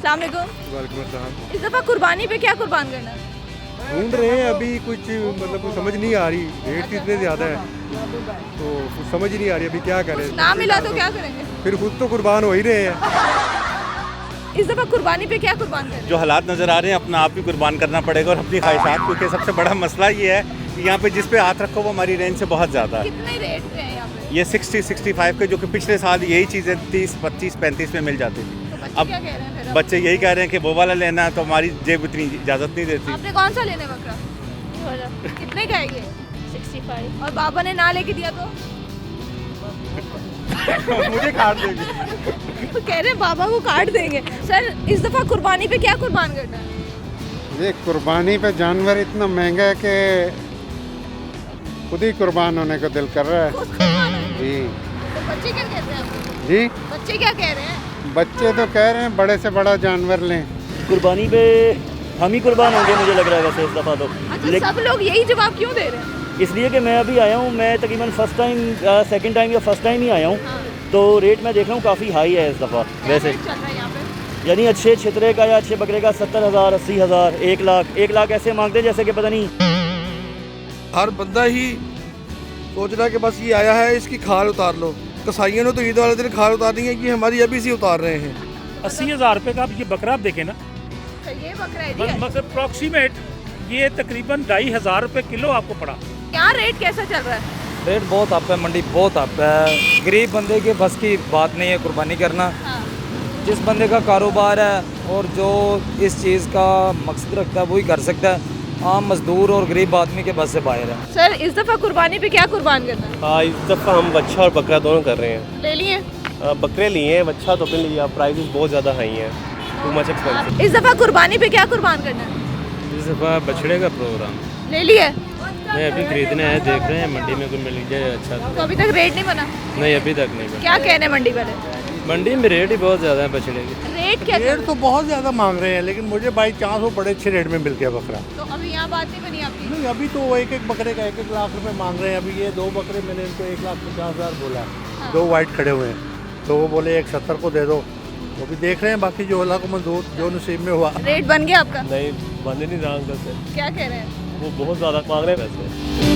अस्सलाम वालेकुम। वालेकुम अस्सलाम। इस दफा कुर्बानी पे क्या कुर्बान करना है? ढूंढ रहे हैं अभी कुछ मतलब कुछ समझ नहीं आ रही, रेट इतने ज़्यादा है तो कुछ समझ ही नहीं आ रही अभी क्या करें। कुछ ना मिला तो क्या करेंगे? फिर खुद तो कुर्बान हो ही रहे हैं। इस दफा कुर्बानी पे क्या कुर्बान करना है? जो हालात नज़र आ रहे हैं अपना आप ही कुर्बान करना पड़ेगा और अपनी ख्वाहिशात, क्योंकि सबसे बड़ा मसला ये है कि यहाँ पे जिस पे हाथ रखो वो हमारी रेंज से बहुत ज़्यादा है। कितने रेट पे है यहाँ पे? ये 60-65 के, जो कि पिछले साल यही चीज़ें 30, 25, 35 में मिल जाती थी। तो बच्चे अब क्या कह रहे हैं फिर अब? बच्चे यही कह रहे हैं कि वो वाला लेना है, तो हमारी जेब इतनी इजाज़त नहीं देती। आपने कौन सा लेने बकरा? कितने का है ये? 65। और बाबा ने ना लेके दिया तो? मुझे काट देंगे। तो कह रहे हैं बाबा को काट देंगे। सर इस दफा कुर्बानी पे क्या कुर्बान करना है? ये कुर्बानी पे जानवर इतना महंगा है कि खुद ही कुर्बान होने को दिल कर रहा है। खुद कुर्बान है। जी तो बच्चे क्या कहते हैं आपको? जी बच्चे क्या कह रहे हैं? बच्चे तो कह रहे हैं बड़े से बड़ा जानवर लें। कुर्बानी पे हम ही कुर्बान होंगे, मुझे लग रहा है वैसे इस दफ़ा तो। अच्छा, सब लोग यही जवाब क्यों दे रहे हैं? इसलिए कि मैं अभी आया हूँ, मैं तकरीबन फर्स्ट टाइम सेकंड टाइम या फर्स्ट टाइम ही आया हूँ, हाँ। तो रेट मैं देख रहा हूँ काफ़ी हाई है इस दफ़ा वैसे। क्या चल रहा है यहाँ पे? यानी अच्छे छितरे का या अच्छे बकरे का 70,000, 80,000, 1 लाख ऐसे मांगते हैं जैसे कि पता नहीं। हर बंदा ही सोच रहा है कि बस ये आया है इसकी खाल उतार लो। कसाइयों ने तो ईद वाले दिन खाल उतारनी है, कि हमारी अभी से उतार रहे हैं। 80,000 रुपये का आप ये बकरा आप देखें ना, अच्छा, ये बकरा है जी। मतलब अप्रॉक्सीमेट ये तकरीबन 2,500 रुपये किलो आपको पड़ा। यहाँ रेट कैसा चल रहा है? रेट बहुत अप है, मंडी बहुत अप है। गरीब बंदे के बस की बात नहीं है कुर्बानी करना। हाँ। जिस बंदे का कारोबार है और जो इस चीज़ का मकसद रखता है वही कर सकता है। आम मजदूर और गरीब आदमी के बस से बाहर है। सर इस दफा कुर्बानी पे क्या कुर्बान करना है? हाँ, इस दफ़ा हम बच्चा और बकरा दोनों कर रहे हैं। ले लिए? बकरे लिए हैं, बच्चा तो अपने लिया। प्राइसेस बहुत ज़्यादा हाई हैं, टू मच एक्सपेंसिव। इस दफा कुर्बानी पे क्या कुर्बान करना है? इस दफ़ा बछड़े का प्रोग्राम ले लिए? नहीं, अभी खरीदना है, देख रहे हैं मंडी में कोई मिल जाए अच्छा। तो अभी तक रेट नहीं बना? नहीं, अभी तक नहीं बना। क्या कहने मंडी वाले? मंडी में रेट ही बहुत ज़्यादा है बछड़े की। रेट क्या? रेट तो बहुत ज़्यादा मांग रहे हैं, लेकिन मुझे बाई चांस वो बड़े अच्छे रेट में मिल गया बकरा। तो अभी यहाँ बात नहीं बनी आपकी? नहीं, अभी तो वो एक बकरे का 1 लाख रुपए मांग रहे हैं। अभी ये 2 बकरे मैंने इनको 1,50,000 बोला। हाँ। 2 वाइट खड़े हुए हैं तो वो बोले 1,70 को दे दो। वो भी देख रहे हैं, बाकी जो अल्लाह को मंजूर, जो नसीब में हुआ। रेट बन गया आपका? नहीं, बंद नहीं रहा अंकल से, क्या कह रहे हैं? वो बहुत ज़्यादा मांग रहे हैं पैसे।